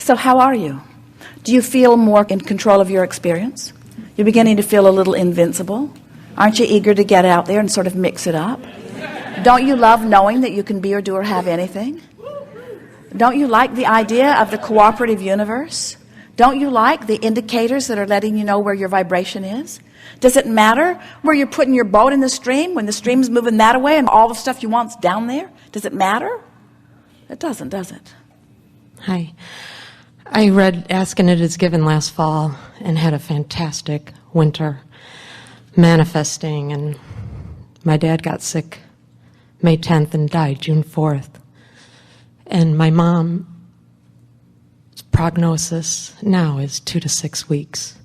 So how are you? Do you feel more in control of your experience? You're beginning to feel a little invincible? Aren't you eager to get out there and sort of mix it up? Don't you love knowing that you can be or do or have anything? Don't you like the idea of the cooperative universe? Don't you like the indicators that are letting you know where your vibration is? Does it matter where you're putting your boat in the stream when the stream's moving that way and all the stuff you want's down there? Does it matter? It doesn't, does it? Hi. I read Ask and It Is Given last fall and had a fantastic winter manifesting, and my dad got sick May 10th and died June 4th. And my mom's prognosis now is 2 to 6 weeks.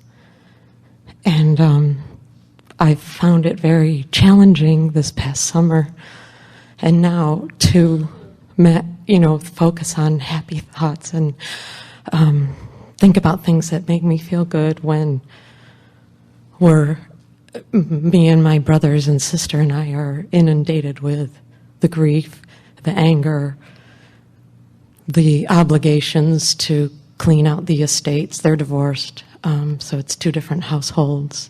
And I've found it very challenging this past summer and now to focus on happy thoughts and think about things that make me feel good when me and my brothers and sister and I are inundated with the grief, the anger, the obligations to clean out the estates. They're divorced, so it's 2 different households.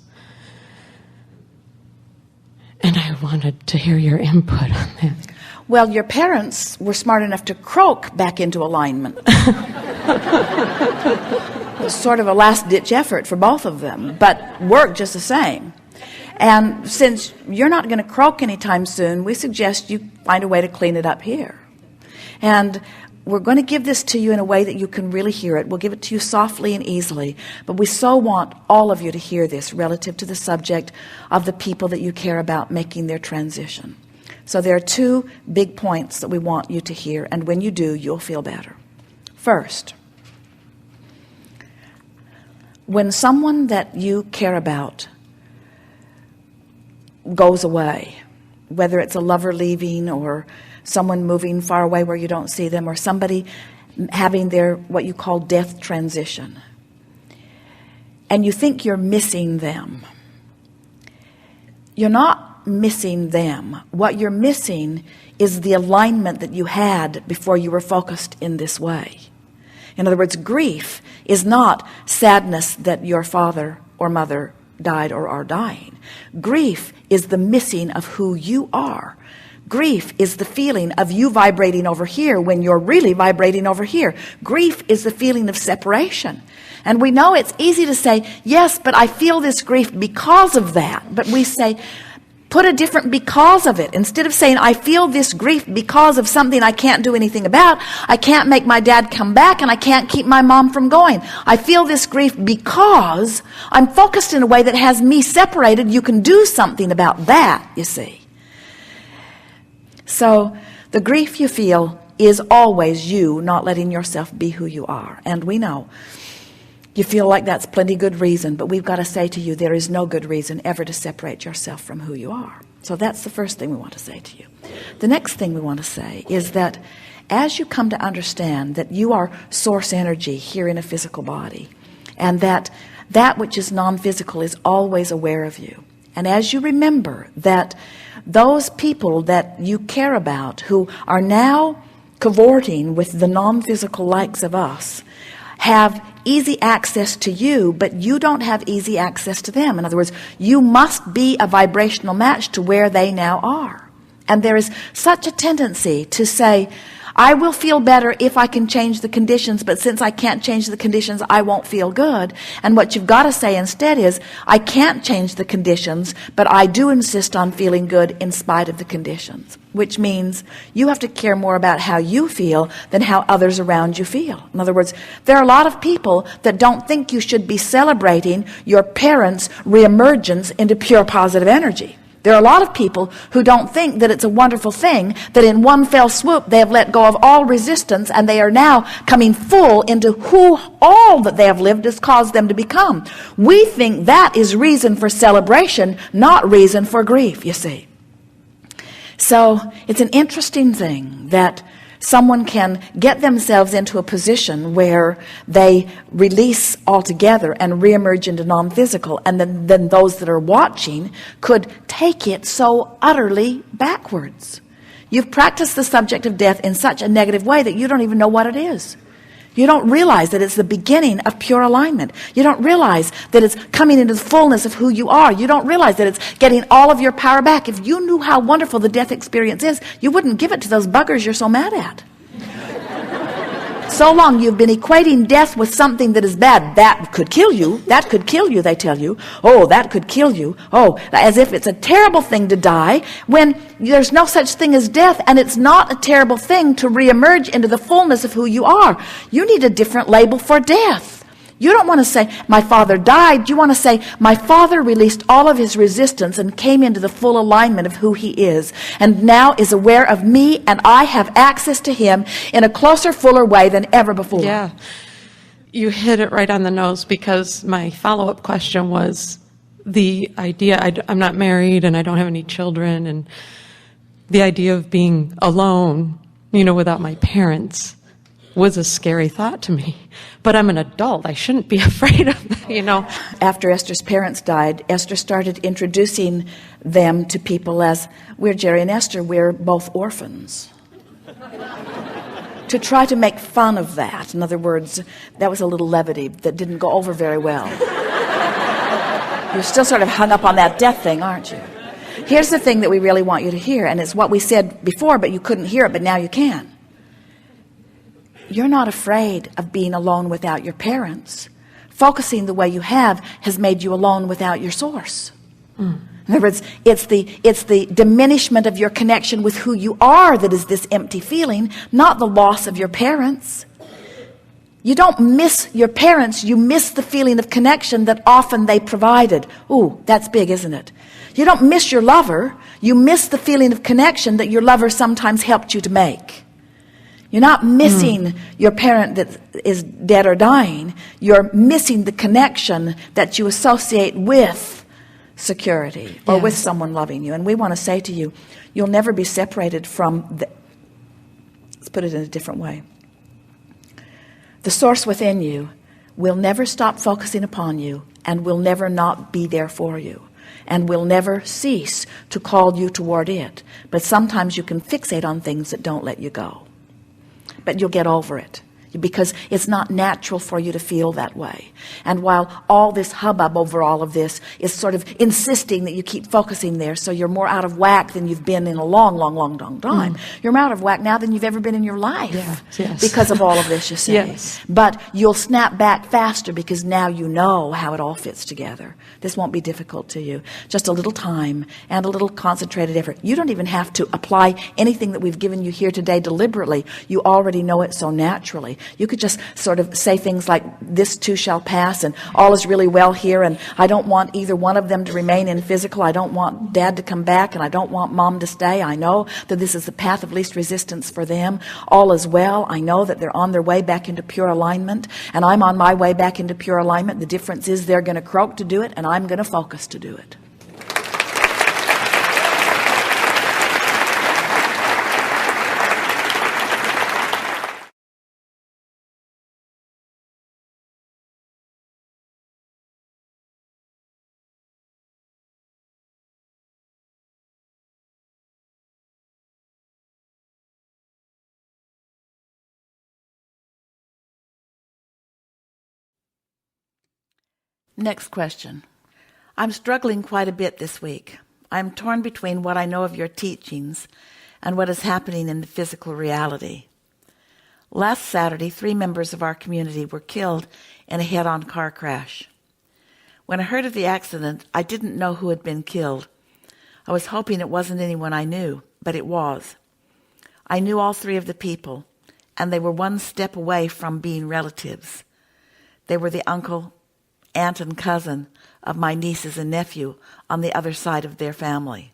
And I wanted to hear your input on that. Well, your parents were smart enough to croak back into alignment. It was sort of a last-ditch effort for both of them, but worked just the same. And since you're not going to croak anytime soon, we suggest you find a way to clean it up here. And we're going to give this to you in a way that you can really hear it. We'll give it to you softly and easily, but we so want all of you to hear this relative to the subject of the people that you care about making their transition. So there are 2 big points that we want you to hear, and when you do, you'll feel better. First, when someone that you care about goes away, whether it's a lover leaving or someone moving far away where you don't see them, or somebody having their what you call death transition, and you think you're missing them, you're not missing them. What you're missing is the alignment that you had before you were focused in this way. In other words, grief is not sadness that your father or mother died or are dying. Grief is the missing of who you are. Grief is the feeling of you vibrating over here when you're really vibrating over here. Grief is the feeling of separation. And we know it's easy to say, yes, but I feel this grief because of that. But we say, put a different because of it. Instead of saying, I feel this grief because of something I can't do anything about. I can't make my dad come back and I can't keep my mom from going. I feel this grief because I'm focused in a way that has me separated. You can do something about that, you see. So the grief you feel is always you not letting yourself be who you are. And we know you feel like that's plenty good reason, but we've got to say to you, there is no good reason ever to separate yourself from who you are. So that's the first thing we want to say to you. The next thing we want to say is that as you come to understand that you are source energy here in a physical body, and that which is non-physical is always aware of you, and as you remember that those people that you care about who are now cavorting with the non-physical likes of us have easy access to you, but you don't have easy access to them. In other words, you must be a vibrational match to where they now are. And there is such a tendency to say, I will feel better if I can change the conditions, but since I can't change the conditions, I won't feel good. And what you've got to say instead is, I can't change the conditions, but I do insist on feeling good in spite of the conditions. Which means you have to care more about how you feel than how others around you feel. In other words, there are a lot of people that don't think you should be celebrating your parents' reemergence into pure positive energy. There are a lot of people who don't think that it's a wonderful thing that in one fell swoop they have let go of all resistance and they are now coming full into who all that they have lived has caused them to become. We think that is reason for celebration, not reason for grief, you see. So it's an interesting thing that someone can get themselves into a position where they release altogether and reemerge into non-physical, and then those that are watching could take it so utterly backwards. You've practiced the subject of death in such a negative way that you don't even know what it is. You don't realize that it's the beginning of pure alignment. You don't realize that it's coming into the fullness of who you are. You don't realize that it's getting all of your power back. If you knew how wonderful the death experience is, you wouldn't give it to those buggers you're so mad at. So long you've been equating death with something that is bad. That could kill you. That could kill you, they tell you. Oh, that could kill you. Oh, as if it's a terrible thing to die, when there's no such thing as death, and it's not a terrible thing to reemerge into the fullness of who you are. You need a different label for death. You don't want to say, my father died. You want to say, my father released all of his resistance and came into the full alignment of who he is, and now is aware of me, and I have access to him in a closer, fuller way than ever before. Yeah. You hit it right on the nose, because my follow-up question was the idea, I'm not married and I don't have any children, and the idea of being alone, without my parents was a scary thought to me. But I'm an adult. I shouldn't be afraid of that, After Esther's parents died, Esther started introducing them to people as, we're Jerry and Esther, we're both orphans. To try to make fun of that. In other words, that was a little levity that didn't go over very well. You're still sort of hung up on that death thing, aren't you? Here's the thing that we really want you to hear, and it's what we said before, but you couldn't hear it, but now you can. You're not afraid of being alone without your parents. Focusing the way you have has made you alone without your source. In other words, it's the diminishment of your connection with who you are that is this empty feeling, not the loss of your parents. You don't miss your parents, you miss the feeling of connection that often they provided. Ooh, that's big, isn't it? You don't miss your lover, you miss the feeling of connection that your lover sometimes helped you to make. You're not missing your parent that is dead or dying. You're missing the connection that you associate with security or with someone loving you. And we want to say to you, you'll never be separated from let's put it in a different way. The source within you will never stop focusing upon you, and will never not be there for you, and will never cease to call you toward it. But sometimes you can fixate on things that don't let you go. But you'll get over it, because it's not natural for you to feel that way. And while all this hubbub over all of this is sort of insisting that you keep focusing there, so you're more out of whack than you've been in a long, long, long, long time. You're more out of whack now than you've ever been in your life. Yes. Because of all of this, you say. Yes. But you'll snap back faster because now you know how it all fits together. This won't be difficult to you. Just a little time and a little concentrated effort. You don't even have to apply anything that we've given you here today deliberately. You already know it so naturally. You could just sort of say things like, this too shall pass, and all is really well here, and I don't want either one of them to remain in physical. I don't want dad to come back, and I don't want mom to stay. I know that this is the path of least resistance for them. All is well. I know that they're on their way back into pure alignment, and I'm on my way back into pure alignment. The difference is they're going to croak to do it, and I'm going to focus to do it. Next question. I'm struggling quite a bit this week. I'm torn between what I know of your teachings and what is happening in the physical reality. Last Saturday, 3 members of our community were killed in a head-on car crash. When I heard of the accident, I didn't know who had been killed. I was hoping it wasn't anyone I knew, but it was. I knew all 3 of the people, and they were one step away from being relatives. They were the uncle, aunt, and cousin of my nieces and nephew on the other side of their family.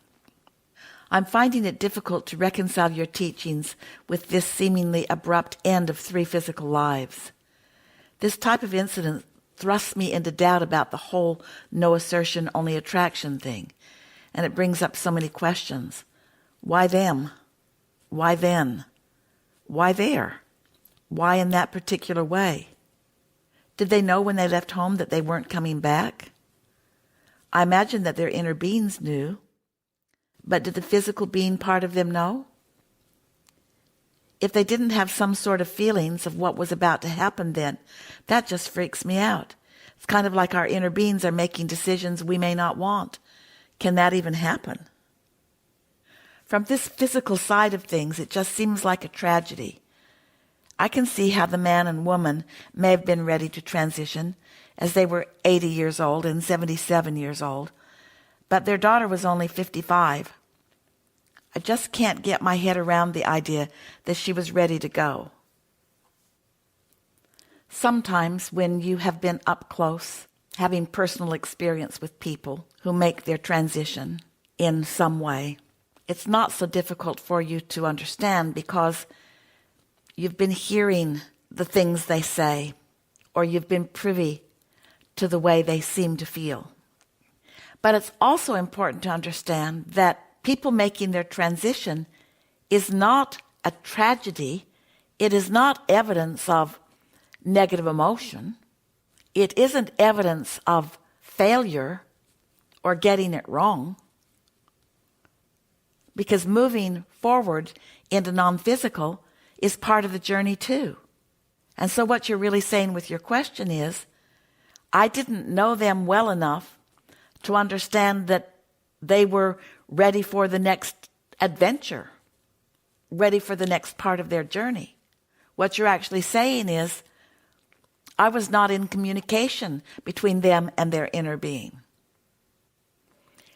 I'm finding it difficult to reconcile your teachings with this seemingly abrupt end of 3 physical lives. This type of incident thrusts me into doubt about the whole no assertion, only attraction thing, and it brings up so many questions. Why them? Why then? Why there? Why in that particular way? Did they know when they left home that they weren't coming back? I imagine that their inner beings knew, but did the physical being part of them know? if they didn't have some sort of feelings of what was about to happen then, that just freaks me out. It's kind of like our inner beings are making decisions we may not want. Can that even happen? From this physical side of things, it just seems like a tragedy. I can see how the man and woman may have been ready to transition as they were 80 years old and 77 years old, but their daughter was only 55. I just can't get my head around the idea that she was ready to go. Sometimes when you have been up close, having personal experience with people who make their transition in some way, it's not so difficult for you to understand because you've been hearing the things they say, or you've been privy to the way they seem to feel. But it's also important to understand that people making their transition is not a tragedy. It is not evidence of negative emotion. It isn't evidence of failure or getting it wrong. Because moving forward into non-physical is part of the journey too. And so what you're really saying with your question is, I didn't know them well enough to understand that they were ready for the next adventure, ready for the next part of their journey. What you're actually saying is, I was not in communication between them and their inner being.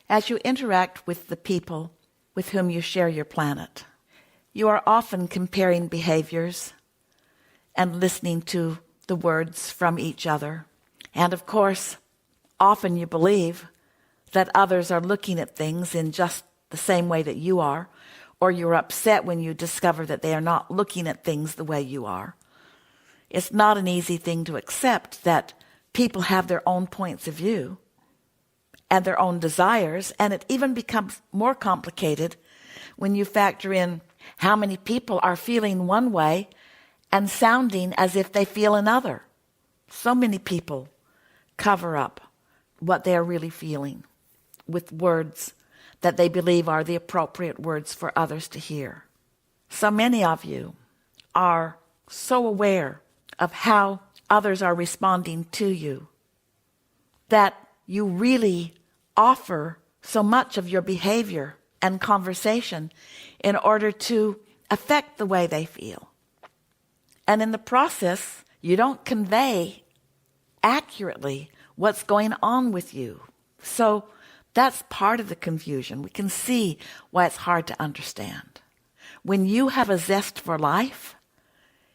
As you interact with the people with whom you share your planet, you are often comparing behaviors and listening to the words from each other. And of course, often you believe that others are looking at things in just the same way that you are, or you're upset when you discover that they are not looking at things the way you are. It's not an easy thing to accept that people have their own points of view and their own desires, and it even becomes more complicated when you factor in how many people are feeling one way and sounding as if they feel another. So many people cover up what they are really feeling with words that they believe are the appropriate words for others to hear. So many of you are so aware of how others are responding to you that you really offer so much of your behavior and conversation in order to affect the way they feel. And in the process, you don't convey accurately what's going on with you. So that's part of the confusion. We can see why it's hard to understand. When you have a zest for life,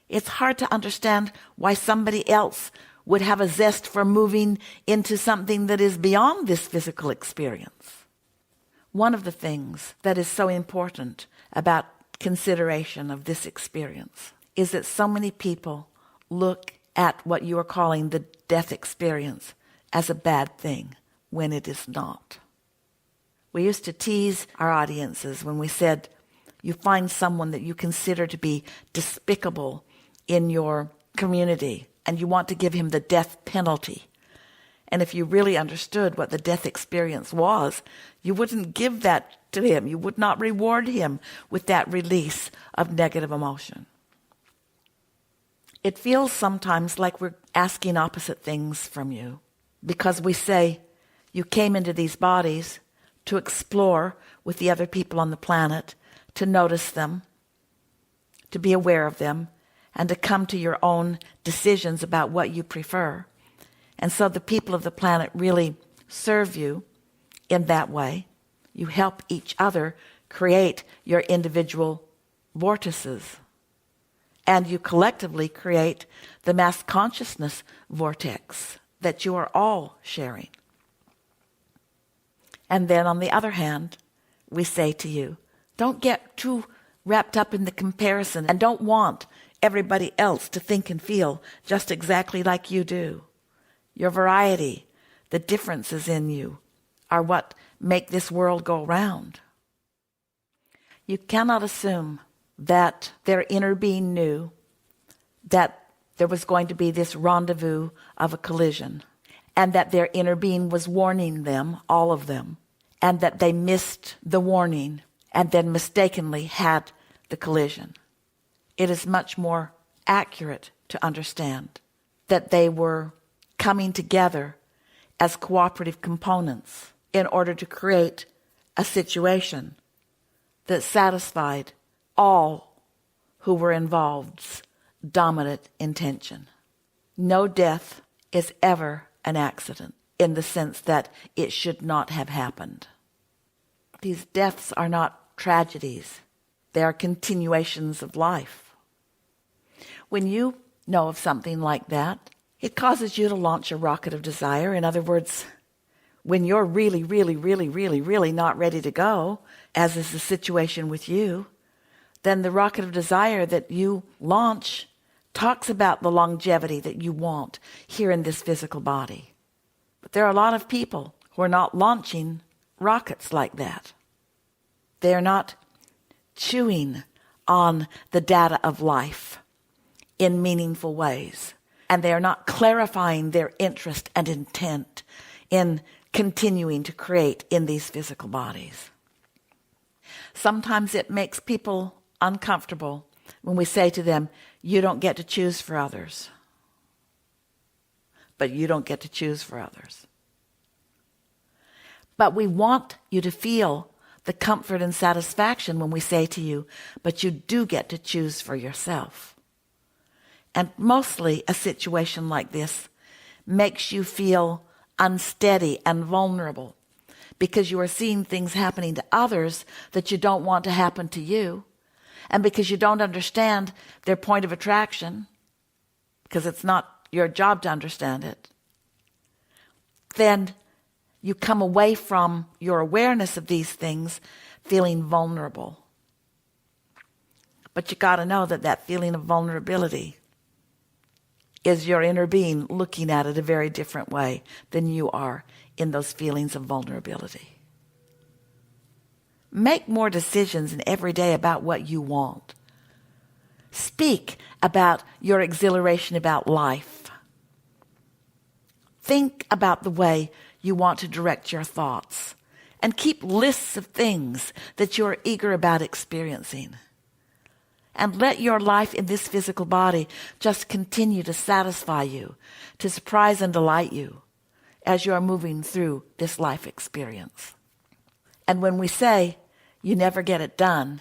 it's hard to understand why somebody else would have a zest for moving into something that is beyond this physical experience. One of the things that is so important about consideration of this experience is that so many people look at what you are calling the death experience as a bad thing when it is not. We used to tease our audiences when we said, you find someone that you consider to be despicable in your community and you want to give him the death penalty. And if you really understood what the death experience was, you wouldn't give that to him. You would not reward him with that release of negative emotion. It feels sometimes like we're asking opposite things from you because we say, you came into these bodies to explore with the other people on the planet, to notice them, to be aware of them, and to come to your own decisions about what you prefer. And so the people of the planet really serve you in that way. You help each other create your individual vortices. And you collectively create the mass consciousness vortex that you are all sharing. And then on the other hand, we say to you, don't get too wrapped up in the comparison and don't want everybody else to think and feel just exactly like you do. Your variety, the differences in you, are what make this world go round. You cannot assume that their inner being knew that there was going to be this rendezvous of a collision, and that their inner being was warning them, all of them, and that they missed the warning and then mistakenly had the collision. it is much more accurate to understand that they were coming together as cooperative components in order to create a situation that satisfied all who were involved's dominant intention. No death is ever an accident in the sense that it should not have happened. These deaths are not tragedies. They are continuations of life. When you know of something like that, it causes you to launch a rocket of desire. In other words, when you're really, really, really, really, really not ready to go, as is the situation with you, then the rocket of desire that you launch talks about the longevity that you want here in this physical body. But there are a lot of people who are not launching rockets like that. They're not chewing on the data of life in meaningful ways. And they are not clarifying their interest and intent in continuing to create in these physical bodies. Sometimes it makes people uncomfortable when we say to them, you don't get to choose for others. But you don't get to choose for others. But we want you to feel the comfort and satisfaction when we say to you, but you do get to choose for yourself. And mostly a situation like this makes you feel unsteady and vulnerable because you are seeing things happening to others that you don't want to happen to you, and because you don't understand their point of attraction, because it's not your job to understand it, then you come away from your awareness of these things feeling vulnerable. But you got to know that that feeling of vulnerability is your inner being looking at it a very different way than you are in those feelings of vulnerability. Make more decisions in every day about what you want. Speak about your exhilaration about life. Think about the way you want to direct your thoughts, and keep lists of things that you're eager about experiencing. And let your life in this physical body just continue to satisfy you, to surprise and delight you as you are moving through this life experience. And when we say you never get it done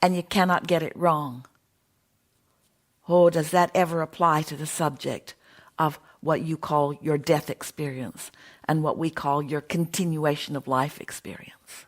and you cannot get it wrong, oh, does that ever apply to the subject of what you call your death experience and what we call your continuation of life experience?